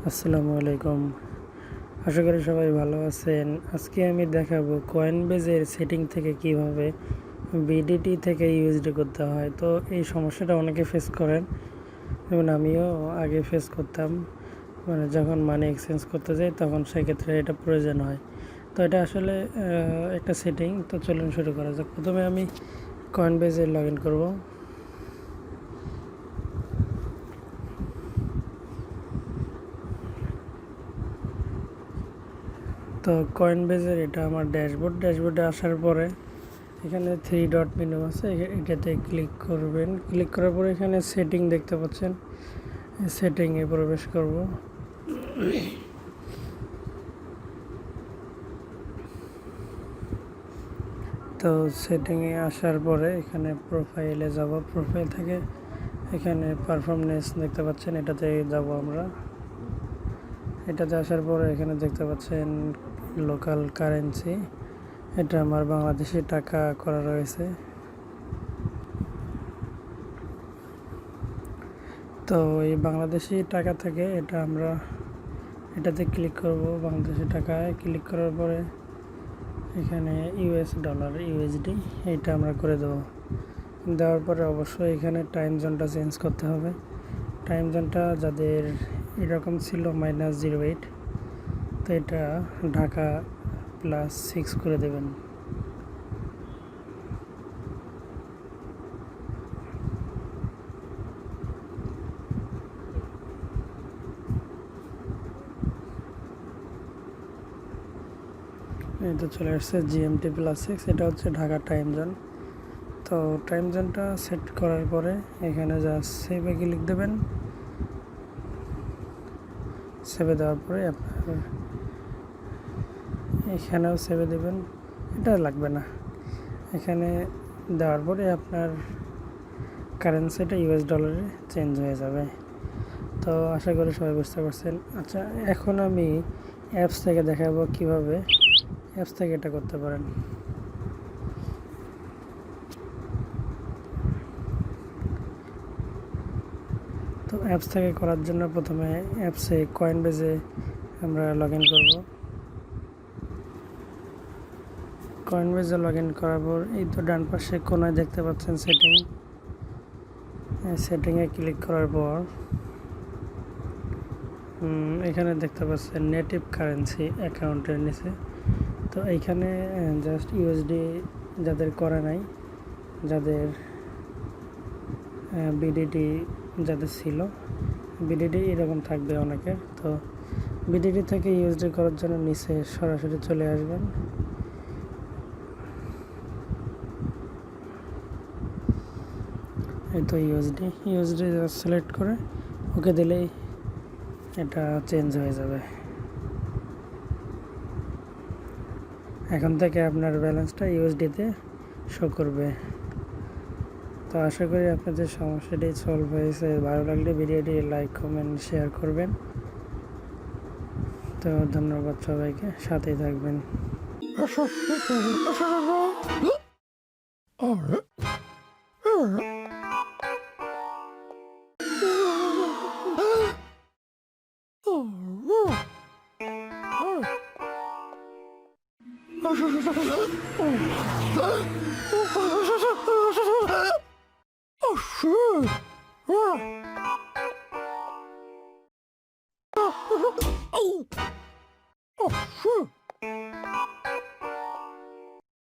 আসসালামু আলাইকুম। আশা করি সবাই ভালো আছেন। আজকে আমি দেখাবো কয়েনবেজের সেটিং থেকে কিভাবে বিডিটি থেকে ইউএসডি করতে হয়। তো এই সমস্যাটা অনেকে ফেস করেন, যেমন আমিও আগে ফেস করতাম। যখন মানি এক্সচেঞ্জ করতে যাই তখন সেক্ষেত্রে এটা প্রয়োজন হয়। তো এটা আসলে একটা সেটিং। তো চলুন শুরু করা যাক। প্রথমে আমি কয়েনবেজে লগ ইন করবো। তো কয়েনবেজের এটা আমার ড্যাশবোর্ডে আসার পরে এখানে 3 ডট মেনু আছে, এটাতে ক্লিক করবেন। ক্লিক করার পরে এখানে সেটিং দেখতে পাচ্ছেন, সেটিংয়ে প্রবেশ করব। তো সেটিংয়ে আসার পরে এখানে প্রোফাইলে যাব। প্রোফাইল থেকে এখানে পারফরমেন্স দেখতে পাচ্ছেন, এটাতে যাব আমরা। এটাতে আসার পরে এখানে দেখতে পাচ্ছেন লোকাল কারেন্সি, এটা আমার বাংলাদেশি টাকা করা রয়েছে। তো এই বাংলাদেশি টাকা থেকে আমরা এটাতে ক্লিক করব। বাংলাদেশি টাকায় ক্লিক করার পরে এখানে $, ইউএসডি এটা আমরা করে দেবো। দেওয়ার পরে অবশ্যই এখানে টাইম জোনটা চেঞ্জ করতে হবে। টাইম জোনটা যাদের এরকম ছিল -08, তো এটা ঢাকা +6 করে দেবেন। এই তো চলে আসছে GMT +6, এটা হচ্ছে ঢাকা টাইম জোন। তো টাইম জোনটা সেট করার পরে এখানে জাস্ট সেভে ক্লিক দেবেন। সেভে দেওয়ার পরে আপনার এখানেও সেভে দেবেন, এটা লাগবে না। এখানে দেওয়ার পরে আপনার কারেন্সিটা $, চেঞ্জ হয়ে যাবে। তো আশা করি সবাই বুঝতে পারছেন। আচ্ছা, এখন আমি অ্যাপস থেকে দেখাবো কিভাবে অ্যাপস থেকে এটা করতে পারেন। তো অ্যাপস থেকে করার জন্য প্রথমে অ্যাপসে কয়েনবেজে আমরা লগ ইন করবো। কয়েনবেজে লগ ইন করার পর এই তো ডান পাশে কোনায় দেখতে পাচ্ছেন সেটিং। সেটিংয়ে ক্লিক করার পর এখানে দেখতে পাচ্ছেন নেটিভ কারেন্সি অ্যাকাউন্টের নিচে। তো এইখানে জাস্ট ইউএসডি যাদের করে নাই, যাদের বিডিটি যাদের ছিল, বিডিটি এরকম থাকবে অনেকের। তো বিডিটি থেকে ইউএসডি করার জন্য নিচে সরাসরি চলে আসবেন। এই তো ইউএসডি সিলেক্ট করে ওকে দিলেই এটা চেঞ্জ হয়ে যাবে। এখন থেকে আপনার ব্যালেন্সটা ইউএসডিতে শো করবে। তো আশা করি আপনাদের সমস্যাটি সলভ হয়েছে। ভালো লাগলে ভিডিওটি লাইক, কমেন্ট, শেয়ার করবেন। তো ধন্যবাদ সবাইকে, সাথেই থাকবেন। Oh, shit!